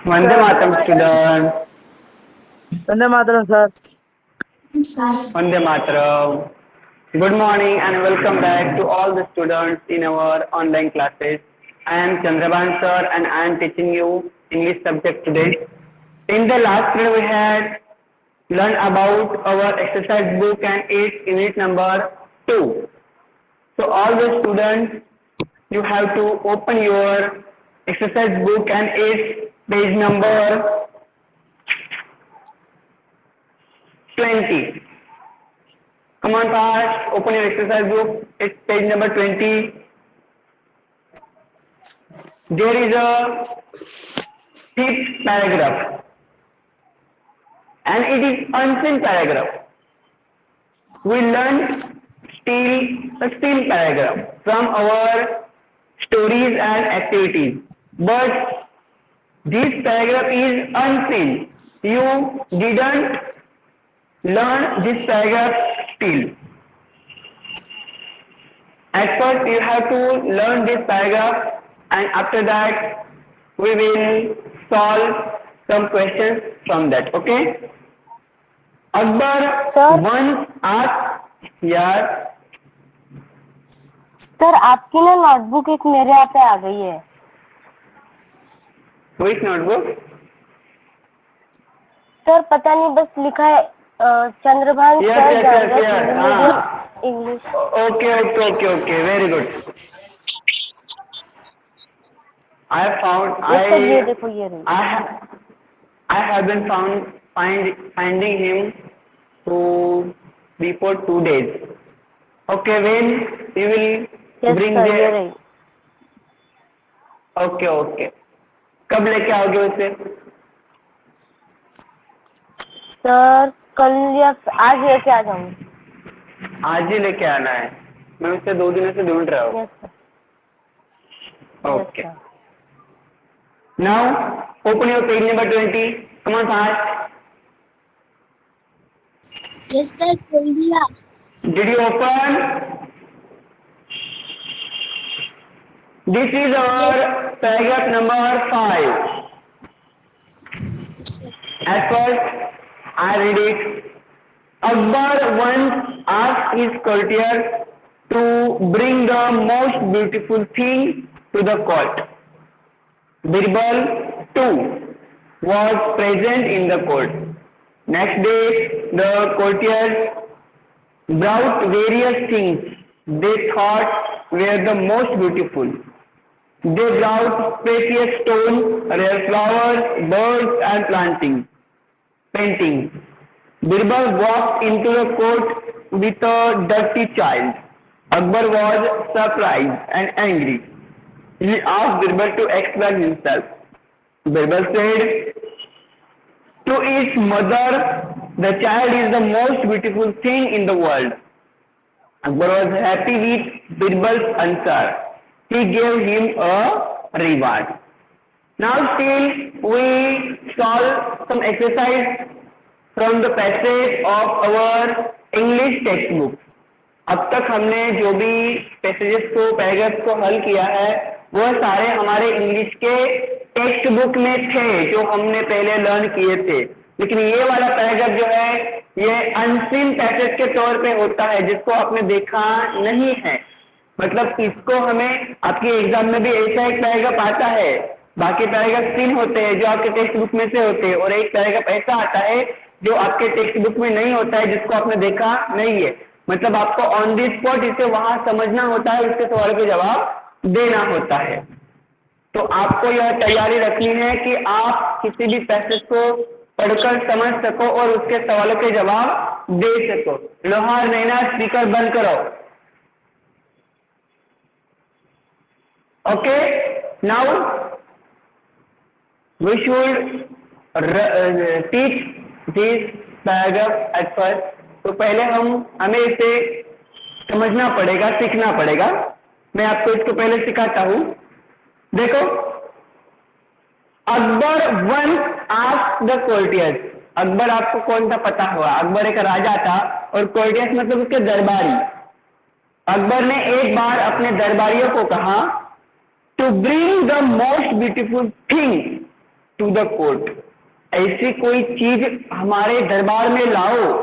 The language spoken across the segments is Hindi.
Vande Sir, Mataram, student. Vande Mataram, sir. Vande Mataram. Good morning and welcome back to all the students in our online classes. I am Chandraban sir and I am teaching you English subject today. In the last period we had learned about our exercise book and its unit number 2. So all the students, you have to open your exercise book and its page number 20. Come on fast, open your exercise book, it's page number 20. There is a fifth paragraph and it is unseen paragraph. We learned a still paragraph from our stories and activities. But this paragraph is unseen. You didn't learn this paragraph still. At first you have to learn this paragraph and after that we will solve some questions from that. Okay? Akbar Sir? once asked, yeah, sir आपकी ना नोटबुक एक मेरे यहाँ पे आ गई है। which notebook? सर पता नहीं बस लिखा है Chandrabhan Yes, sir yes, yes, yes. हाँ. English. Okay. Very good. I have found. Sir ये देखो ये रही। I have been finding him to before 2 days. Okay, when you will yes bring sir ये there. रही। Okay. कब लेके आओगे उसे? सर कल या आज लेके आ जाऊंगी। आज ही लेके आना है। मैं उसे 2 दिनों से ढूंढ रहा हूँ। Yes sir. Okay. Now open your page number 20. Come on fast. Yes, sir. खोल दिया। Did you open? This is our paragraph number 5. At first, I read it. Akbar once asked his courtiers to bring the most beautiful thing to the court. Birbal too was present in the court. Next day, the courtiers brought various things they thought were the most beautiful. They brought precious stones, rare flowers, birds and paintings. Birbal walked into the court with a dirty child. Akbar was surprised and angry. He asked Birbal to explain himself. Birbal said, to its mother, the child is the most beautiful thing in the world. Akbar was happy with Birbal's answer. He gave him a reward. Now still we solve some exercise from the passage of our English textbook. अब तक हमने जो भी पैसेजेस को पैराग्राफ्स को हल किया है वो सारे हमारे इंग्लिश के टेक्स्ट बुक में थे जो हमने पहले लर्न किए थे, लेकिन ये वाला पैराग्राफ जो है ये अनसीन पैसेज के तौर पे होता है जिसको आपने देखा नहीं है। मतलब इसको हमें आपके एग्जाम में भी ऐसा एक पैराग्राफ आता है, बाकी पैराग्राफ 3 होते हैं जो आपके टेक्स्ट बुक में से होते हैं और एक पैराग्राफ ऐसा आता है जो आपके टेक्स्ट बुक में नहीं होता है जिसको आपने देखा नहीं है। मतलब आपको ऑन दी स्पॉट इसे वहां समझना होता है, उसके सवाल के जवाब देना होता है। तो आपको यह तैयारी रखनी है कि आप किसी भी पैसेज को पढ़कर समझ सको और उसके सवालों के जवाब दे सको। लोहार नैना स्पीकर बंद करो। Okay, now we should teach this paragraph at first. तो पहले हमें इसे समझना पड़ेगा, सीखना पड़ेगा। मैं आपको इसको पहले सिखाता हूँ। देखो, Akbar once asked the courtiers. Akbar आपको कौन सा पता हुआ? अकबर एक राजा था और courtiers मतलब उसके दरबारी। अकबर ने एक बार अपने दरबारियों को कहा to bring the most beautiful thing to the court, ऐसी कोई चीज हमारे दरबार में लाओ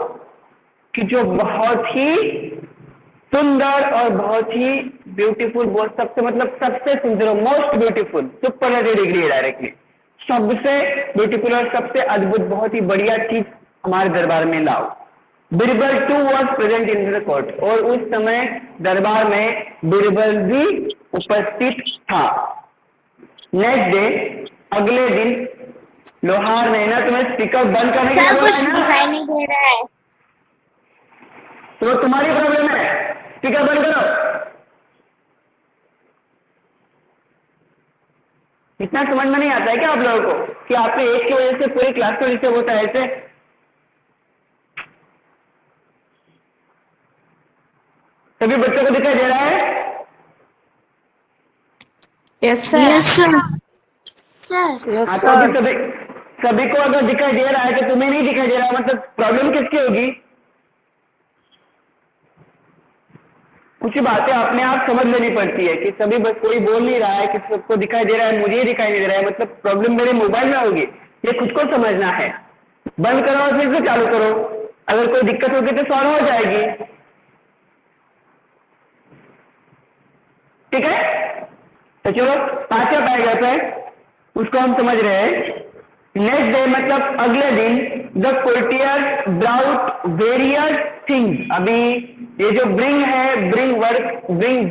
कि जो बहुत ही सुंदर और बहुत ही ब्यूटीफुल, बहुत सबसे मतलब सबसे सुंदर, मोस्ट ब्यूटीफुल, सुपरलेटिव डिग्री है डायरेक्टली, सबसे ब्यूटीफुल और सबसे अद्भुत, बहुत ही बढ़िया चीज हमारे दरबार में लाओ। Birbal too was present in the court, और उस समय दरबार में बीरबल भी उपस्थित था। नेक्स्ट डे, अगले दिन, लोहार ने ना तुम्हें स्पीकर बंद करने के लिए सर बोला कुछ है ना? दिखाई नहीं दे रहा है। तो तुम्हारी प्रॉब्लम है, स्पीकर बंद करो। इतना समझ में नहीं आता है क्या आप लोगों को कि आपके एक की वजह से पूरी क्लास को डिस्टर्ब होता है ऐसे? सभी बच्चों को दिखाई दे रहा है? Yes sir. यस हाँ, तो अभी सर। सभी को अगर दिखाई दे रहा है तो तुम्हें नहीं दिखाई दे रहा, मतलब प्रॉब्लम किसकी होगी? कुछ बातें अपने आप समझ लेनी पड़ती है कि सभी बस कोई बोल नहीं रहा है कि सबको दिखाई दे रहा है, मुझे ही दिखाई नहीं दे रहा है, मतलब प्रॉब्लम मेरे मोबाइल में होगी, ये खुद को समझना है। बंद करो और फिर से चालू करो, अगर कोई दिक्कत होगी तो सॉल्व हो जाएगी। ठीक है, तो चलो पांचवा पैराग्राफ है, उसको हम समझ रहे हैं। नेक्स्ट डे मतलब अगले दिन, the courtier brought various things. अभी ये जो ब्रिंग है, ब्रिंग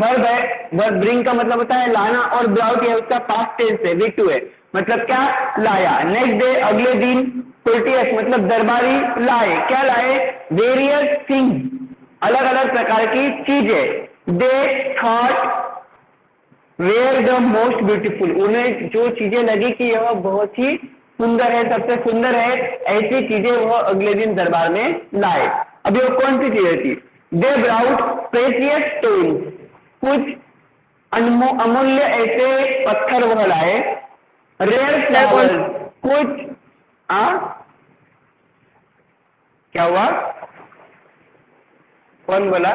वर्ब है, वर्ब ब्रिंग का मतलब होता है लाना, और ब्राउट है उसका पास्ट टेंस है, V2 है, मतलब क्या? लाया। नेक्स्ट डे, अगले दिन, कोर्टियस मतलब दरबारी लाए, क्या लाए? वेरियस थिंग्स, अलग अलग प्रकार की चीजें। They thought were the most beautiful, उन्हें जो चीजें लगी कि यह बहुत ही सुंदर है, सबसे सुंदर है, ऐसी चीजें वह अगले दिन दरबार में लाए। अभी वो कौन सी चीजें थी? दे ब्राउट प्रेशियस स्टोन्स, कुछ अमूल्य ऐसे पत्थर वह लाए। रेयर फ्लावर्स, कुछ क्या हुआ? कौन बोला?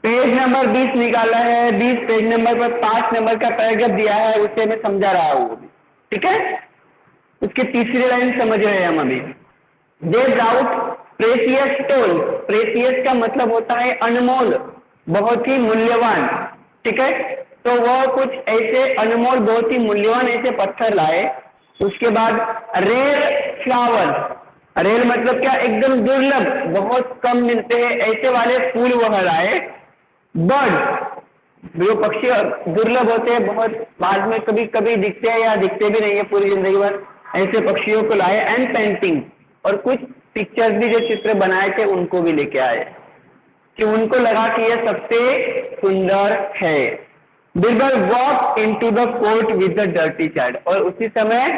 पेज नंबर 20 निकाला है, 20 पेज नंबर पर 5 नंबर का पैराग्राफ दिया है, उसे मैं समझा रहा हूँ। ठीक है, उसकी तीसरी लाइन समझ रहे हैं हम अभी। दे ब्राउट प्रेशियस स्टोन, प्रेशियस का मतलब होता है अनमोल, बहुत ही मूल्यवान। ठीक है, तो वह कुछ ऐसे अनमोल, बहुत ही मूल्यवान ऐसे पत्थर लाए। उसके बाद रेयर फ्लावर्स, रेयर मतलब क्या? एकदम दुर्लभ, बहुत कम मिलते हैं, ऐसे वाले फूल वह लाए। बर्ड, जो पक्षी दुर्लभ होते हैं, बहुत बाद में कभी कभी दिखते हैं या दिखते भी नहीं है पूरी जिंदगी भर, ऐसे पक्षियों को लाए। एंड पेंटिंग, और कुछ पिक्चर्स भी, जो चित्र बनाए थे उनको भी लेके आए, कि उनको लगा कि यह सबसे सुंदर है। Birbal walk into the court with the dirty child, और उसी समय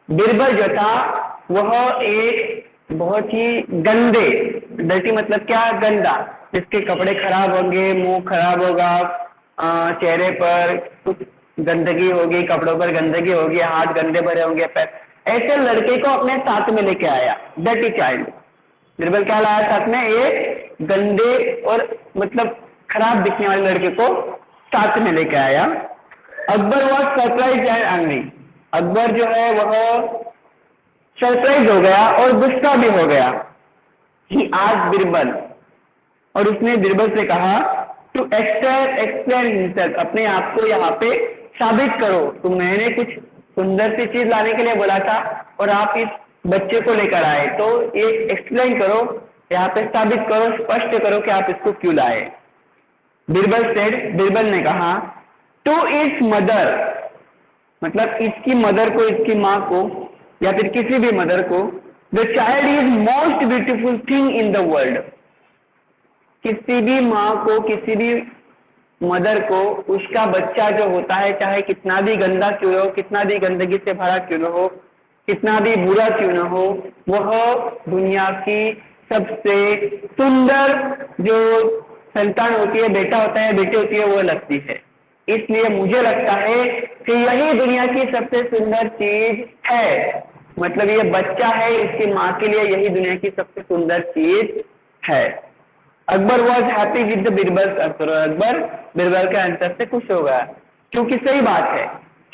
बीरबल जो था वह एक बहुत ही गंदे, डर्टी मतलब क्या? गंदा, जिसके कपड़े खराब होंगे, मुंह खराब होगा, चेहरे पर कुछ गंदगी होगी, कपड़ों पर गंदगी होगी, हाथ गंदे भरे होंगे, पैर, ऐसे लड़के को अपने साथ में लेके आया। डर्टी चाइल्ड, बीरबल क्या लाया साथ में? एक गंदे और मतलब खराब दिखने वाले लड़के को साथ में लेके आया। Akbar was surprise and angry, Akbar जो है वह सरप्राइज हो गया और गुस्सा भी हो गया। ही आज बीरबल, और उसने बीरबल से कहा, टू एक्सप्लेन हिमसेल्फ, अपने आप को यहाँ पे साबित करो। तो मैंने कुछ सुंदर सी चीज लाने के लिए बोला था और आप इस बच्चे को लेकर आए, तो ये एक्सप्लेन करो, यहाँ पे साबित करो, स्पष्ट करो कि आप इसको क्यों लाए। बीरबल सेड, बीरबल ने कहा, टू इट्स मदर, मतलब इसकी मदर को, इसकी माँ को, या फिर किसी भी मदर को, the child is most beautiful thing in the world, किसी भी माँ को, किसी भी मदर को, उसका बच्चा जो होता है, चाहे कितना भी गंदा क्यों हो, कितना भी गंदगी से भरा क्यों न हो, कितना भी बुरा क्यों न हो, वह दुनिया की सबसे सुंदर जो संतान होती है, बेटा होता है, बेटी होती है, वो लगती है। इसलिए मुझे लगता है कि यही दुनिया की सबसे सुंदर चीज है, मतलब ये बच्चा है, इसकी माँ के लिए यही दुनिया की सबसे सुंदर चीज है। Akbar was happy with the Birbal answer, Akbar Birbal के आंसर से खुश हो गया। क्योंकि सही बात है,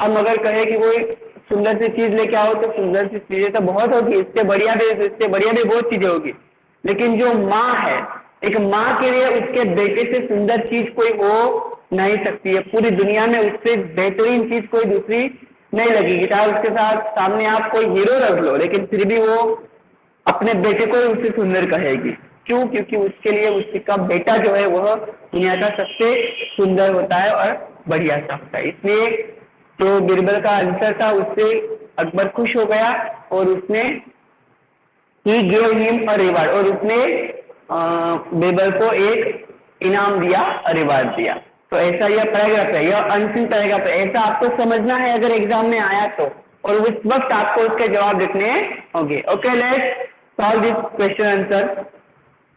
हम अगर कहें कि कोई सुंदर सी चीज लेके आओ तो सुंदर सी चीजें तो बहुत होगी, इससे बढ़िया भी बहुत चीजें होगी, लेकिन जो माँ है, एक माँ के लिए उसके बेटे से सुंदर चीज कोई हो नहीं सकती है। पूरी दुनिया में उससे बेहतरीन चीज कोई दूसरी नहीं लगेगी। चाहे उसके साथ सामने आप कोई हीरो रख लो, लेकिन फिर भी वो अपने बेटे को ही उससे सुंदर कहेगी। क्यों? क्योंकि उसके लिए उसका बेटा जो है वह दुनिया का सबसे सुंदर होता है और बढ़िया सा होता है। इसलिए जो बीरबल का आंसर था उससे अकबर खुश हो गया और उसने he gave him a reward, और उसने बीरबल को एक इनाम दिया, रिवार्ड दिया। तो ऐसा यह पैराग्राफ है, यह अंतिम पैराग्राफ है। ऐसा आपको समझना है अगर एग्जाम में आया तो, और उस वक्त आपको उसके जवाब लिखने होंगे। Okay, let's solve this question answer.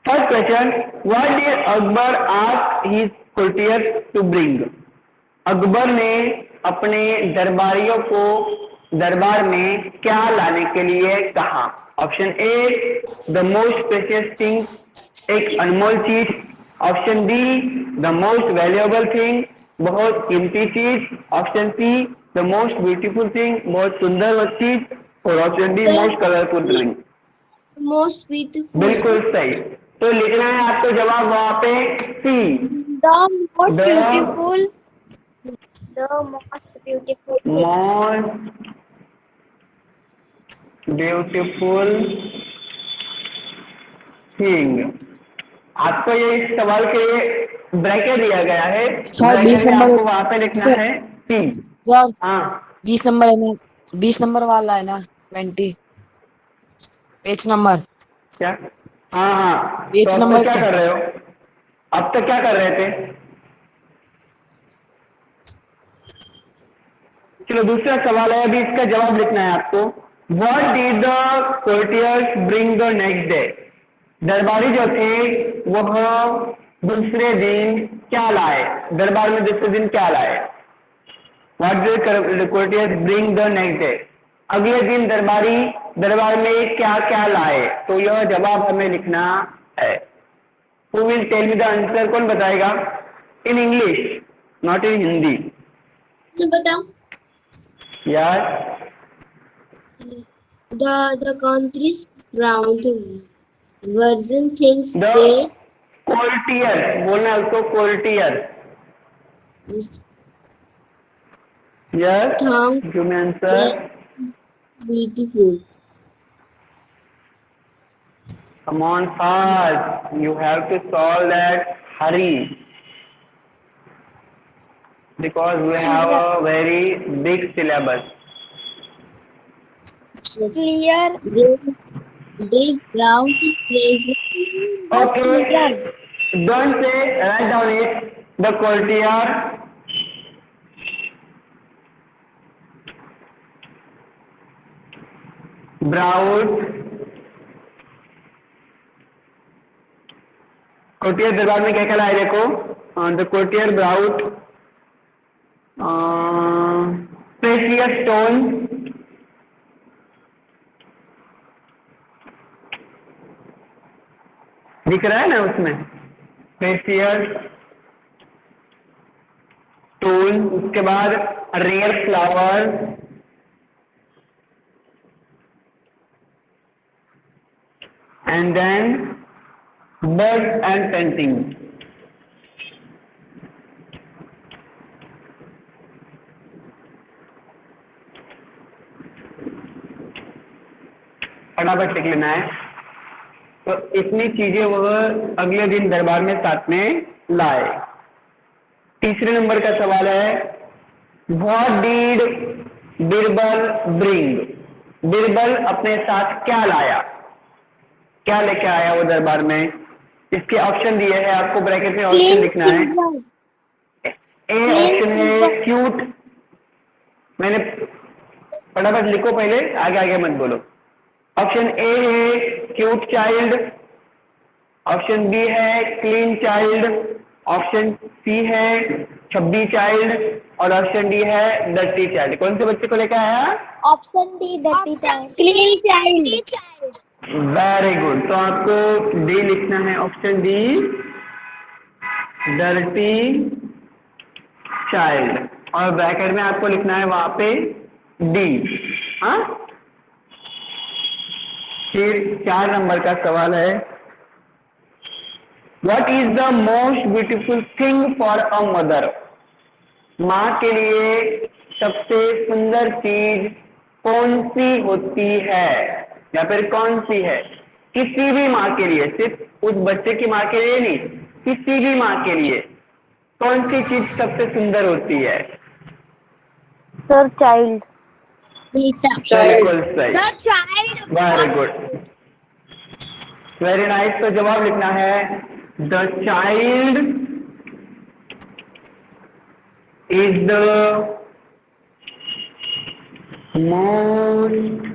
First question, what did Akbar ask his courtiers to bring? Akbar ने अपने दरबारियों को दरबार में क्या लाने के लिए कहा? Option A, the most precious thing, एक अनमोल चीज। Option B, the most valuable thing, बहुत कीमती चीज। Option C, the most beautiful thing, बहुत सुंदर चीज। और option D, most colourful thing. Most beautiful. बिल्कुल सही। तो लिखना है आपको जवाब वहां पे C, The most The- beautiful. The most beautiful. Most beautiful thing. आपको ये इस सवाल के ब्रैकेट दिया गया है, सर 20 ब्रैकेट में नंबर आपको वहां पे लिखना सर है सी। सर हाँ 20 नंबर है ना, 20 नंबर वाला है ना, 20 पेज नंबर, क्या? हाँ हाँ, तो पेज अब तक नंबर क्या क्या? कर रहे हो? अब तक क्या कर रहे थे? चलो दूसरा सवाल है, अभी इसका जवाब लिखना है आपको। What did the courtiers bring the next day? दरबारी जो थे वह दूसरे दिन क्या लाए? दरबार में दूसरे दिन क्या लाए? What did courtiers bring the next day? अगले दिन दरबारी दरबार में क्या क्या लाए? तो यह जवाब हमें लिखना है। Who will tell me the answer? कौन बताएगा? In English, not in Hindi. बताओ। यार The country's brown version thinks the they courtier, बोलना उसको courtier। Yes, Thank give me answer. beautiful. Come on fast, you have to solve that, hurry, because we have a very big syllabus. Clear. They brown present. Okay, don't say, write down it. The courtier brought, courtier दरबार में क्या क्या लाए देखो? The courtier brought precious stone, दिख रहा है ना उसमें, प्रेशियस स्टोन। उसके बाद rare flower, and then bird and painting. फटाफट लिख लेना है। तो इतनी चीजें वह अगले दिन दरबार में साथ में लाए। तीसरे नंबर का सवाल है, what did Birbal bring? Birbal अपने साथ क्या लाया? क्या लेके आया वो दरबार में? इसके ऑप्शन दिए हैं आपको, ब्रैकेट में ऑप्शन लिखना है। ए ऑप्शन है क्यूट, मैंने फटाफट लिखो पहले, आगे आगे मत बोलो। ऑप्शन ए है क्यूट चाइल्ड, ऑप्शन बी है क्लीन चाइल्ड, ऑप्शन सी है छब्बी चाइल्ड, और ऑप्शन डी है डर्टी चाइल्ड। कौन से बच्चे को लेकर आया? Option D. Dirty child. Clean child. Very good. तो आपको डी लिखना है, ऑप्शन डी, डर्टी चाइल्ड। और ब्रैकेट में आपको लिखना है वहां पे डी। हाँ, फिर 4 नंबर का सवाल है, what is the most beautiful thing for a mother? माँ के लिए सबसे सुंदर चीज कौन सी होती है, या फिर कौन सी है? किसी भी माँ के लिए, सिर्फ उस बच्चे की माँ के लिए नहीं, किसी भी माँ के लिए कौन सी चीज सबसे सुंदर होती है? Sir child. बेटा। बिल्कुल सही, The child. Very good, very nice. तो जवाब लिखना है the child is the most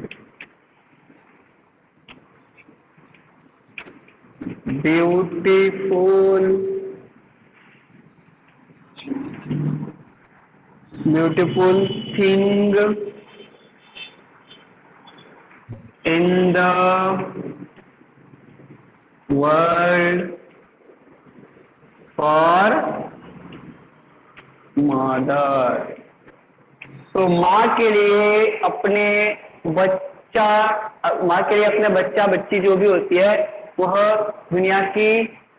beautiful thing in the world for mother. तो माँ के लिए अपने बच्चा माँ के लिए अपने बच्चा बच्ची जो भी होती है वह दुनिया की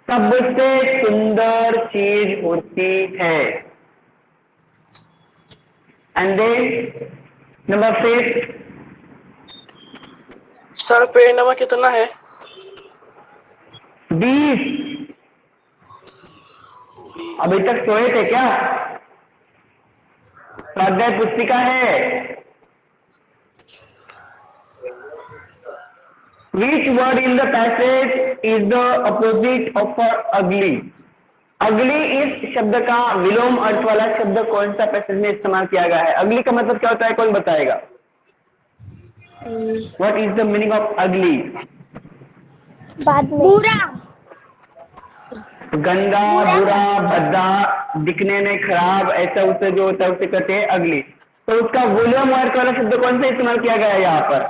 सबसे सुंदर चीज होती है। And then number 5। Sir page number कितना है? 20। अभी तक सोए थे क्या? स्वाध्याय पुस्तिका है। Which word in the passage is the opposite of ugly? अगली इस शब्द का विलोम अर्थ वाला शब्द कौन सा पैसेज में इस्तेमाल किया गया है? अगली का मतलब क्या होता है, कौन बताएगा? What is the meaning of ugly? बाद में। बुरा। गंदा, बुरा, भद्दा, दिखने में खराब, ऐसा उसे जो होता है उसे कहते हैं अगली। तो उसका विलोम अर्थ वाला शब्द कौन सा इस्तेमाल किया गया है यहाँ पर?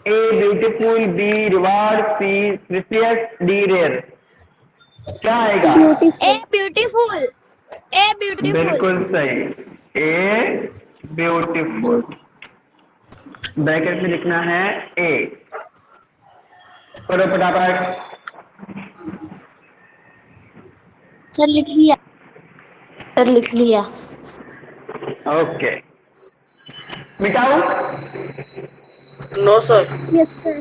A beautiful, B reward, C precious, D rare. क्या आएगा? A beautiful. A beautiful. बिल्कुल सही, ए ब्यूटीफुल। ब्रैकेट में लिखना है ए। करो फटाफट। सर लिख लिया। सर लिख लिया। ओके, मिटाओ। No sir. Yes sir.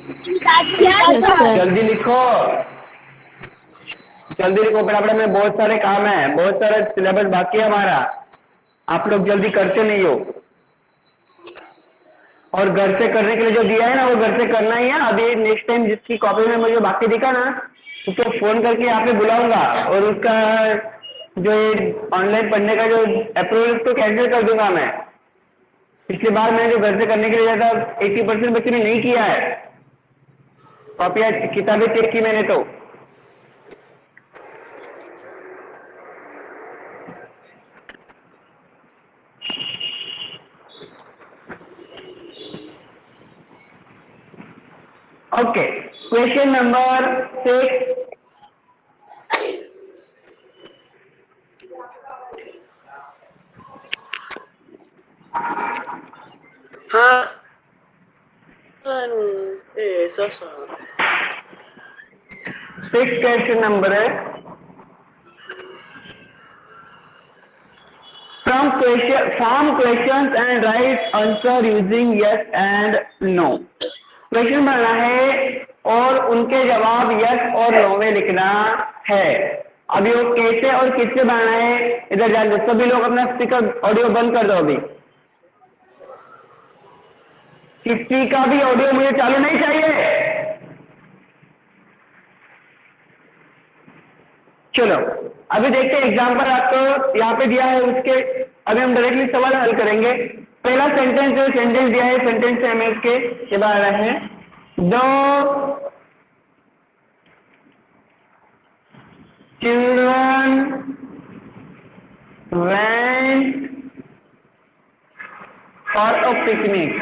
Yes sir. जल्दी लिखो, जल्दी लिखो फटाफट में, बहुत सारे काम है, बहुत सारा सिलेबस बाकी है हमारा, आप लोग जल्दी करते नहीं हो। और घर से करने के लिए जो दिया है ना वो घर से करना ही है। अभी नेक्स्ट टाइम जिसकी कॉपी में मुझे बाकी दिखा ना उसको फोन करके यहाँ पे बुलाऊंगा और उसका जो ऑनलाइन पढ़ने का जो अप्रूवल उसको कैंसिल कर दूंगा मैं। पिछली बार मैंने जो घर से करने के लिए दिया था 80% बच्चों ने नहीं किया है, कॉपियाँ किताबें चेक की मैंने तो। Okay, question number 6। हाँ ऐसा सर। 6 क्वेश्चन नंबर है। From questions and write answer using yes and no। Question बनाना है और उनके जवाब यस और नो में लिखना है। अभी वो कैसे और किससे बनाना है इधर ध्यान दो। सभी लोग अपना स्पीकर ऑडियो बंद कर दो। अभी किसी का भी ऑडियो मुझे चालू नहीं चाहिए। चलो अभी देखते हैं एग्जाम्पल आपको यहाँ पे दिया है उसके। अभी हम डायरेक्टली सवाल हल करेंगे। पहला सेंटेंस जो सेंटेंस दिया है सेंटेंस से हमें उसके जवाब आ रहे हैं। दो children went for a picnic.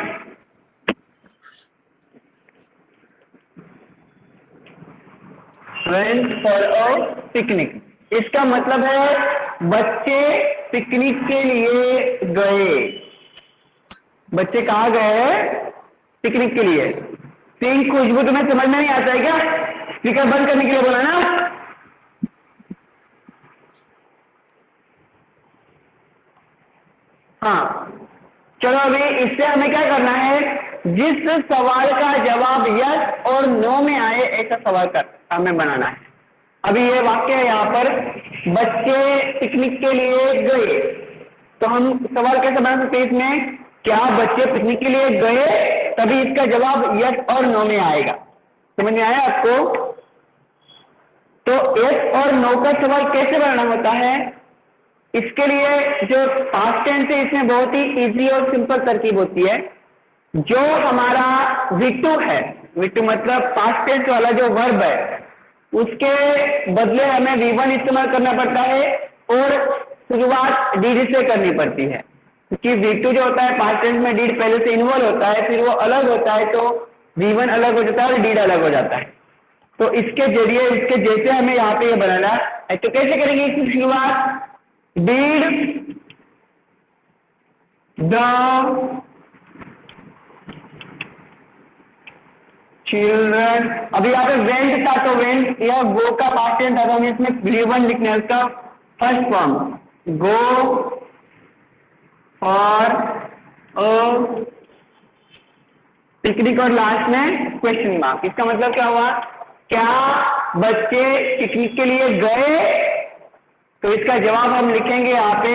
Went for a picnic, इसका मतलब है बच्चे पिकनिक के लिए गए। बच्चे कहाँ गए? पिकनिक के लिए। सिंह खुशबू तुम्हें समझ में नहीं आता है क्या? स्पीकर बंद करने के लिए बोला ना? हाँ, चलो अभी इससे हमें क्या करना है, जिस सवाल का जवाब यस और नो में आए ऐसा सवाल कर हमें बनाना है। अभी ये वाक्य है यहाँ पर, बच्चे पिकनिक के लिए गए, तो हम सवाल कैसे बना सकते हैं इसमें, क्या बच्चे पिकनिक के लिए गए, तभी इसका जवाब यस और नो में आएगा। समझ में आया आपको? तो यस और नो का सवाल कैसे बनाना होता है, इसके लिए जो पास्ट टेंस है इसमें बहुत ही इजी और सिंपल तरकीब होती है। जो हमारा V2 है, V2 मतलब पास्ट टेंस वाला जो वर्ब है, उसके बदले हमें V1 इस्तेमाल करना पड़ता है और शुरुआत डीड से करनी पड़ती है, क्योंकि V2 जो होता है पास्ट टेंस में डीड पहले से इन्वॉल्व होता है, फिर वो अलग होता है तो V1 अलग हो जाता है और डीड अलग हो जाता है। तो इसके जरिए इसके जैसे हमें यहाँ पे ये बनाना है, तो कैसे करेंगे इसकी शुरुआत, did the children, अभी यहाँ पे went था तो went या go का पास्ट टेंस था तो हमें इसमें V1 लिखना है, उसका first form go for a picnic और लास्ट में क्वेश्चन मार्क। इसका मतलब क्या हुआ, क्या बच्चे पिकनिक के लिए गए, तो इसका जवाब हम लिखेंगे यहाँ पे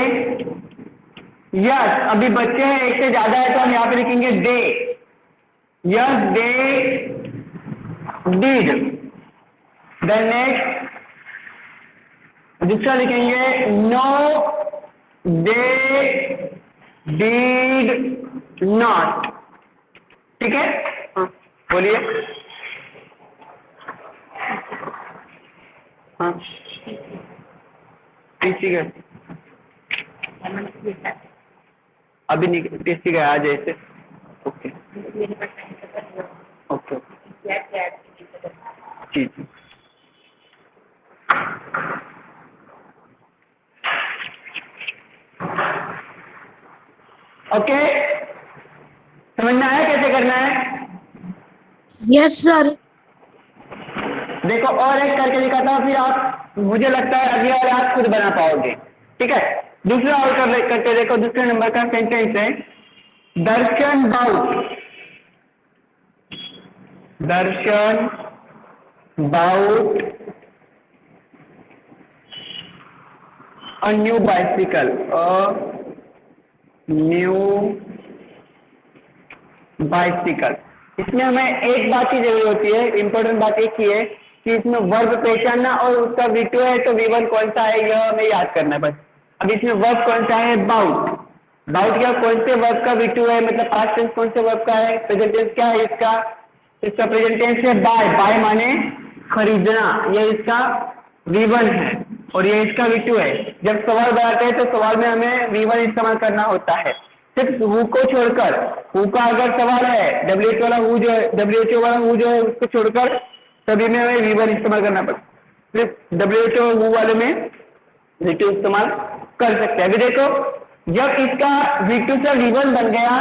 यस। अभी बच्चे हैं एक से ज्यादा है तो हम यहाँ पे लिखेंगे they, yes they did. Then next दूसरा लिखेंगे नो दे डिड नॉट। ठीक है, हाँ बोलिए। हाँ टेस्टी गया, अभी नहीं टेस्टी गया आज ऐसे। ओके ओके जी जी। ओके, समझ में आया कैसे करना है? Yes sir. देखो और एक करके दिखाता हूँ, फिर आप, मुझे लगता है अगली बार आप खुद बना पाओगे। ठीक है, दूसरा और करके देखो। दूसरे नंबर का सेंटेंस है Darshan bought, Darshan bought a new bicycle, a new bicycle. इसमें हमें एक बात की जरूरत होती है, इंपॉर्टेंट बात एक ही है कि इसमें वर्ब पहचानना और उसका V2 है तो V1 कौन सा है यह हमें याद करना है बस। अब इसमें वर्ब कौन सा है, बाउट। बाउट क्या, कौन से वर्ब का V2 है, मतलब पास्ट टेंस कौन से वर्ब का है, प्रेजेंट टेंस क्या है इसका, इसका प्रेजेंट टेंस है बाय, बाय माने खरीदना, ये इसका V1 है और ये इसका V2 है। जब सवाल बनाते हैं तो सवाल में हमें V1 इस्तेमाल करना होता है, सिर्फ हु को छोड़कर। हु का अगर सवाल है, WHO वाला हु जो है, WHO वाला हु जो है उसको छोड़कर सभी में हमें V1 इस्तेमाल करना पड़ता है। सिर्फ WHO हु वाले में V2 इस्तेमाल कर सकते हैं। अभी देखो, जब इसका V2 से V1 बन गया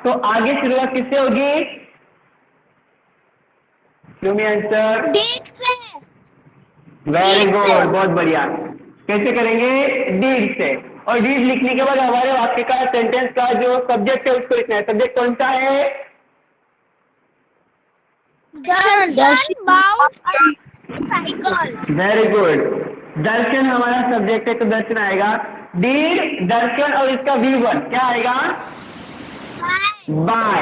तो आगे शुरुआत किससे होगी? तुम्हें आंसर डीड से। वेरी गुड, बहुत बढ़िया। कैसे करेंगे? डीड से। और डीड लिखने के बाद हमारे वाक्य का सेंटेंस का जो सब्जेक्ट है उसको लिखना है। सब्जेक्ट कौन सा है? Darshan bought cycle. Very good, दर्शन हमारा सब्जेक्ट है तो दर्शन आएगा। डीड दर्शन और इसका V1 क्या आएगा? Buy.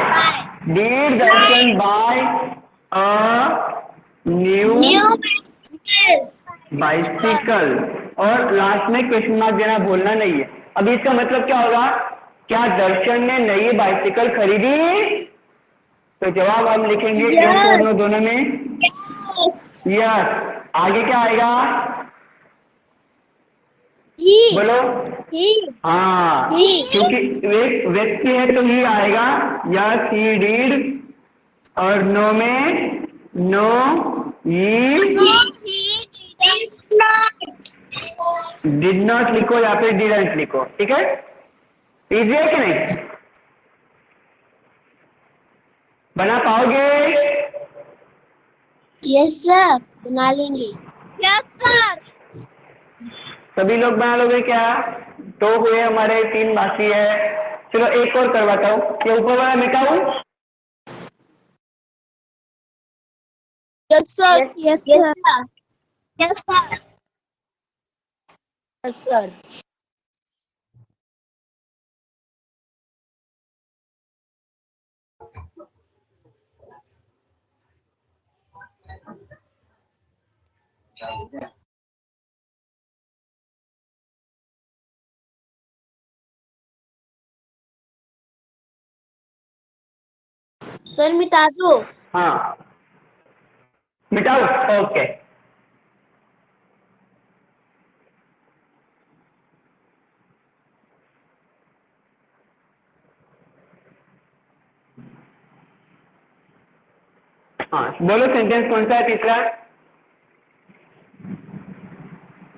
Did Darshan buy a new bicycle. और लास्ट में क्वेश्चन मार्क देना भूलना नहीं है। अभी इसका मतलब क्या होगा, क्या दर्शन ने नई बाइसिकल खरीदी? तो जवाब हम लिखेंगे yes और नो दोनों में यस। आगे क्या आएगा बोलो? हाँ, क्योंकि एक व्यक्ति है तो ही आएगा, यस ही डिड। और नो में नो ही डिड नॉट लिखो या फिर डिडंट लिखो, ठीक है। इजी है कि नहीं, बना पाओगे? यस सर, बना लेंगे। Yes sir. सभी लोग बना लोगे क्या? दो हुए हमारे, 3 बाकी है। चलो एक और करवाता हूँ, ये ऊपर वाला मिटाऊं? Yes sir. Yes sir. Yes sir. Yes sir. Sir मिटा दो। हाँ मिटाओ, ओके। हाँ बोलो, सेंटेंस कौन सा है तीसरा?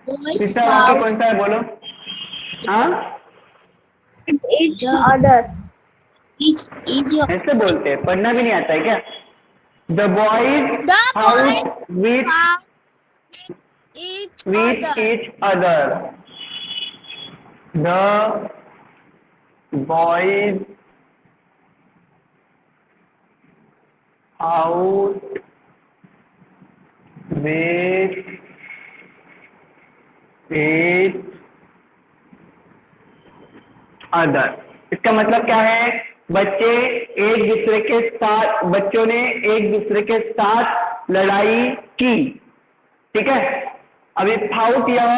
बॉयज तीसरा वाक्य बाउट कौन सा है बोलो? हाँ इच अदर। ईच इज ऐसे बोलते हैं, पढ़ना भी नहीं आता है क्या? The boys the boys out with bout each other. each other. The boys out with each other. इसका मतलब क्या है? बच्चे एक दूसरे के साथ, बच्चों ने एक दूसरे के साथ लड़ाई की, ठीक है। अभी फाउट यह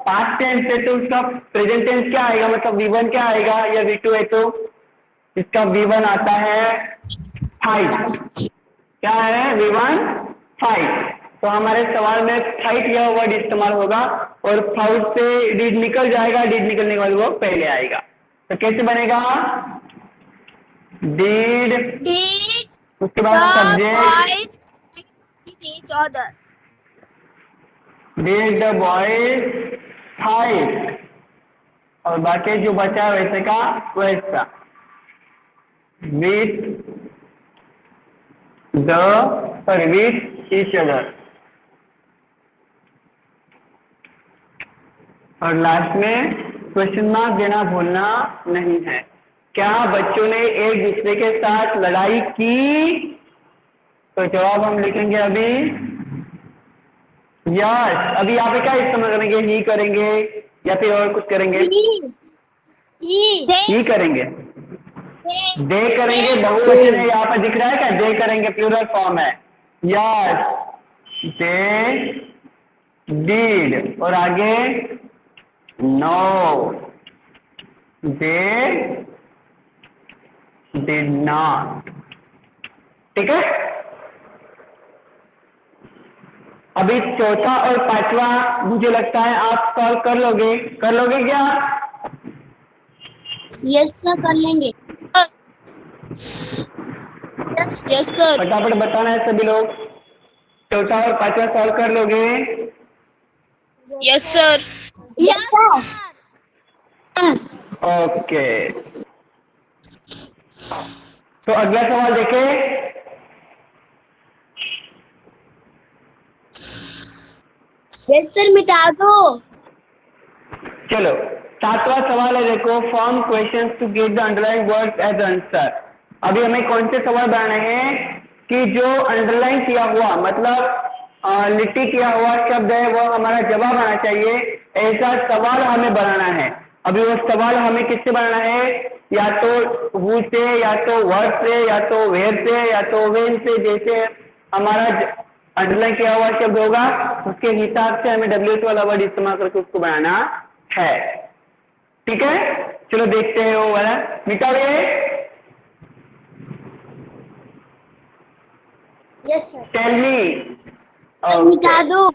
पास्ट टेंस है तो उसका प्रेजेंट टेंस क्या आएगा, मतलब V1 क्या आएगा, या V2 है तो इसका V1 आता है फाइट। क्या है V1? फाइट। तो हमारे सवाल में फाइट यह वर्ड इस्तेमाल होगा और फाउट से डिड निकल जाएगा, डिड निकलने के बाद वो पहले आएगा। तो कैसे बनेगा? डिड, Did उसके बाद the subject, boys with each other? Did the boys fight, और बाकी जो बचा वैसे का वैसा, with the, sorry with each other. और लास्ट में क्वेश्चन मार्क देना भूलना नहीं है। क्या बच्चों ने एक दूसरे के साथ लड़ाई की? तो जवाब हम लिखेंगे अभी यस। अभी यहाँ पे क्या इस्तेमाल करेंगे? ही करेंगे या फिर और कुछ करेंगे? ही करेंगे, दे करेंगे, बहुवचन है यहाँ पर दिख रहा है क्या? दे करेंगे, प्लूरल फॉर्म है। यस दे डिड, और आगे नो दे डिड नॉट, ठीक है। अभी चौथा और पांचवा मुझे लगता है आप सॉल्व कर लोगे, कर लोगे क्या? यस सर, कर लेंगे। Yes sir. फटाफट बताना है सभी लोग, चौथा और पांचवा सॉल्व कर लोगे? Yes sir. Yes sir. Okay, तो अगला सवाल देखें। यस सर, मिटा दो। चलो 7वां सवाल है, देखो, form questions to get the underline words as answer. अभी हमें कौन से सवाल बनाने हैं कि जो अंडरलाइन किया हुआ, मतलब लिट्टी किया हुआ शब्द है वो हमारा जवाब आना चाहिए, ऐसा सवाल हमें बनाना है। अभी वो सवाल हमें किससे बनाना है? या तो हु से, या तो वर्ड से, या तो वेयर से, या तो वेन से। जैसे हमारा अंडरलाइन किया हुआ शब्द होगा उसके हिसाब से हमें WH वाला वर्ड इस्तेमाल करके उसको बनाना है, ठीक है। चलो देखते हैं वो वाला, मिटाइए। Yes sir. Tell me. मिटा दो।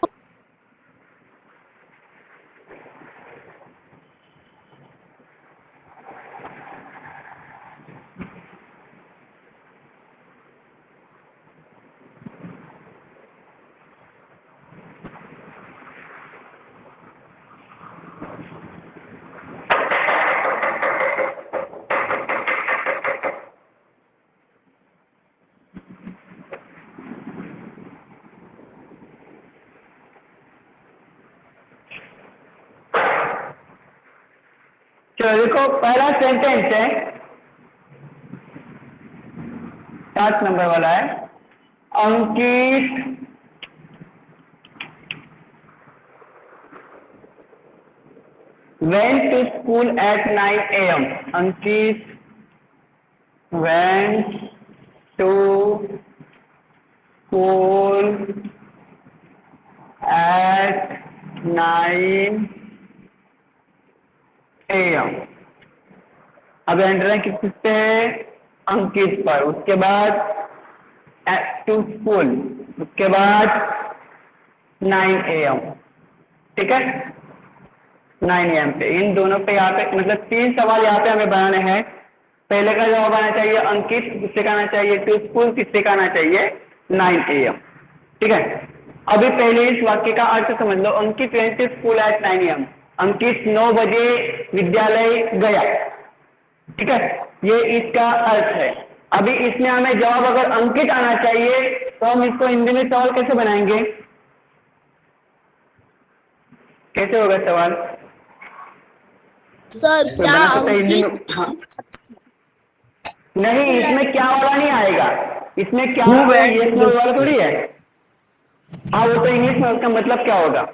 तो देखो पहला सेंटेंस है 7 नंबर वाला है, अंकित went to school at 9 a.m. Ankit went to school at 9 a.m. अब एंटर किस पे है? अंकित पर। उसके बाद टू स्कूल, उसके बाद 9 a.m. ठीक है, 9 AM पे। इन दोनों पे यहाँ पे मतलब 3 सवाल यहाँ पे हमें बनाने हैं। पहले का जवाब आना चाहिए अंकित, किससे का आना चाहिए टू स्कूल, किससे का आना चाहिए 9 AM। ठीक है, अभी पहले इस वाक्य का अर्थ समझ लो। Ankit went to school at 9 AM। Ankit 9 बजे विद्यालय गया। ठीक है, ये इसका अर्थ है। अभी इसमें हमें जवाब अगर अंकित आना चाहिए तो हम इसको हिंदी में सवाल कैसे बनाएंगे? कैसे होगा सवाल? सर तो क्या बना सकता है हिंदी अंकित में? हाँ नहीं, इसमें क्या वाला नहीं आएगा। इसमें क्या ये वाला थोड़ी है। हाँ वो तो इंग्लिश में उसका मतलब क्या होगा?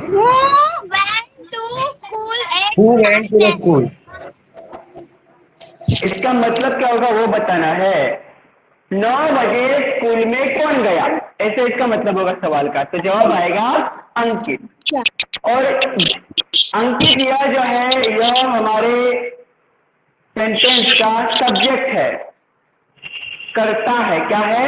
who went to school at Who went to the school? इसका मतलब क्या होगा वो बताना है। 9 बजे स्कूल में कौन गया, ऐसे इसका मतलब होगा सवाल का। तो जवाब आएगा अंकित। और अंकित यह जो है यह हमारे सेंटेंस का सब्जेक्ट है, करता है। क्या है?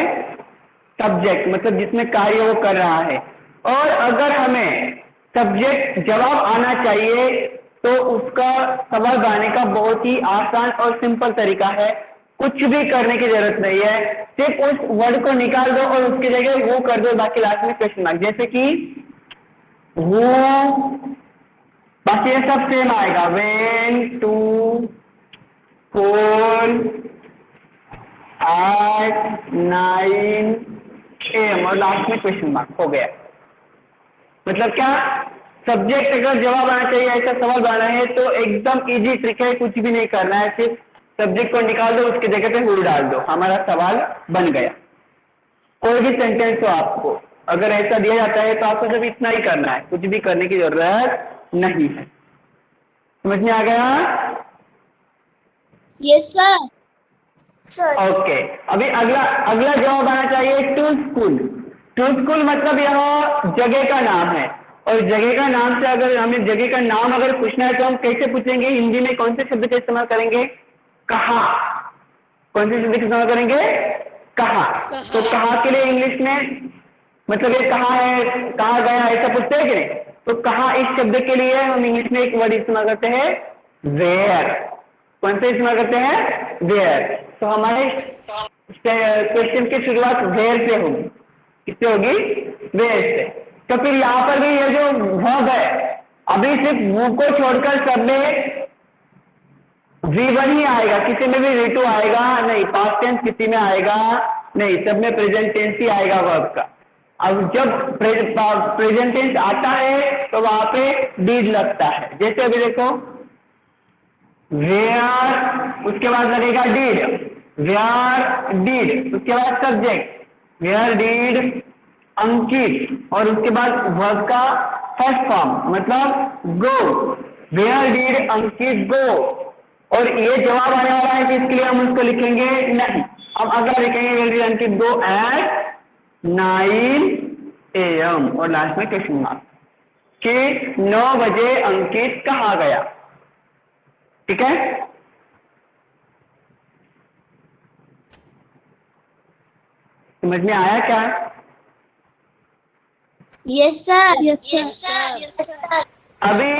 सब्जेक्ट, मतलब जिसमें कार्य वो कर रहा है। और अगर हमें सब्जेक्ट जवाब आना चाहिए तो उसका सवाल बनाने का बहुत ही आसान और सिंपल तरीका है। कुछ भी करने की जरूरत नहीं है, सिर्फ उस वर्ड को निकाल दो और उसकी जगह वो कर दो, बाकी लास्ट में क्वेश्चन मार्क। जैसे कि वो, बाकी ये सब सेम आएगा। When to school at 9 AM और लास्ट में क्वेश्चन मार्क हो गया। मतलब क्या, सब्जेक्ट अगर जवाब आना चाहिए ऐसा सवाल बनाना है तो एकदम इजी ट्रिक है, कुछ भी नहीं करना है, सिर्फ सब्जेक्ट को निकाल दो, उसकी जगह पे हुड डाल दो, हमारा सवाल बन गया। कोई भी सेंटेंस हो आपको अगर ऐसा दिया जाता है तो आपको सिर्फ इतना ही करना है, कुछ भी करने की जरूरत नहीं है। समझ में आ गया? Yes sir. ओके, अभी अगला जवाब आना चाहिए टू स्कूल। टू स्कूल मतलब यह जगह का नाम है, और जगह का नाम से अगर हमें जगह का नाम अगर पूछना है तो हम कैसे पूछेंगे? हिंदी में कौन से शब्द का इस्तेमाल करेंगे? कहाँ। कौन से शब्द का इस्तेमाल करेंगे? कहाँ। तो कहाँ के लिए इंग्लिश में मतलब ये कहाँ है, कहाँ गया, ऐसा पूछते हैं कि नहीं? तो कहाँ इस शब्द के लिए हम इंग्लिश में एक वर्ड इस्तेमाल करते हैं वेयर। कौन से इस्तेमाल करते हैं? वेयर। तो हमारे क्वेश्चन की शुरुआत वेयर से होगी। किससे होगी? वेयर से। तो फिर यहाँ पर भी ये जो वर्ब है, अभी सिर्फ वो को छोड़कर सब में V1 ही आएगा, किसी में भी V2 आएगा नहीं, पास्ट टेंस किसी में आएगा नहीं, सब में प्रेजेंट टेंस ही आएगा वर्ब का। अब जब प्रेजेंट टेंस आता है तो वहां पे डीड लगता है। जैसे अभी देखो वेयर, उसके बाद लगेगा डीड, वेयर डीड, उसके बाद सब्जेक्ट वेयर डीड अंकित, और उसके बाद वर्ब का फर्स्ट फॉर्म मतलब गो, वेयर डीड अंकित गो। और ये जवाब आने वाला है कि इसके लिए हम उसको लिखेंगे नहीं, अब अगला लिखेंगे where did Ankit go at 9 AM और लास्ट में क्वेश्चन मार्क कि 9 बजे अंकित कहाँ गया। ठीक है, समझ में आया क्या? Yes sir. Yes sir. अभी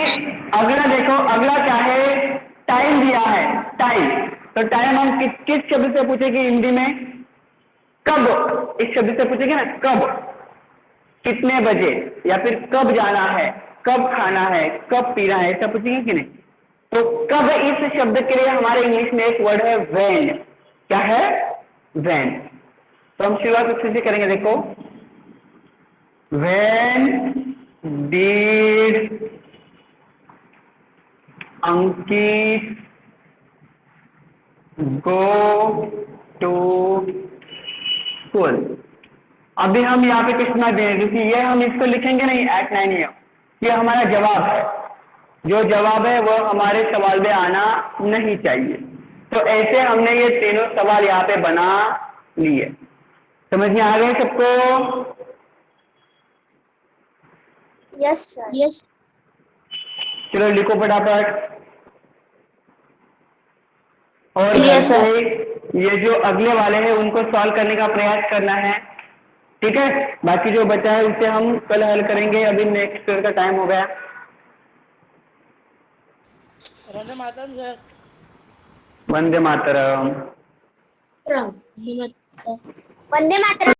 अगला देखो, अगला क्या है? टाइम दिया है, टाइम। तो टाइम हम किस शब्द से पूछेंगे हिंदी में? कब। इस शब्द से पूछेंगे ना, कब, कितने बजे, या फिर कब जाना है, कब खाना है, कब पीना है, ऐसा पूछेंगे कि नहीं? तो कब इस शब्द के लिए हमारे इंग्लिश में एक वर्ड है व्हेन। क्या है? व्हेन। तो हम शुरुआत अच्छे से करेंगे। देखो when did Ankit go to school. अभी हम यहाँ पे कुछ ना दें क्योंकि ये हम इसको लिखेंगे नहीं एट 9 AM। ये हमारा जवाब है, जो जवाब है वो हमारे सवाल में आना नहीं चाहिए। तो ऐसे हमने ये तीनों सवाल यहाँ पे बना लिए। समझ में आ गए सबको? Yes sir. यस। चलो लिखो फटाफट। और Yes, sir. ये जो अगले वाले हैं उनको सॉल्व करने का प्रयास करना है, ठीक है? बाकी जो बचा है उसे हम कल हल करेंगे। अभी नेक्स्ट पीरियड का टाइम हो गया। वंदे मातरम सर। वंदे मातरम। वंदे मातरम।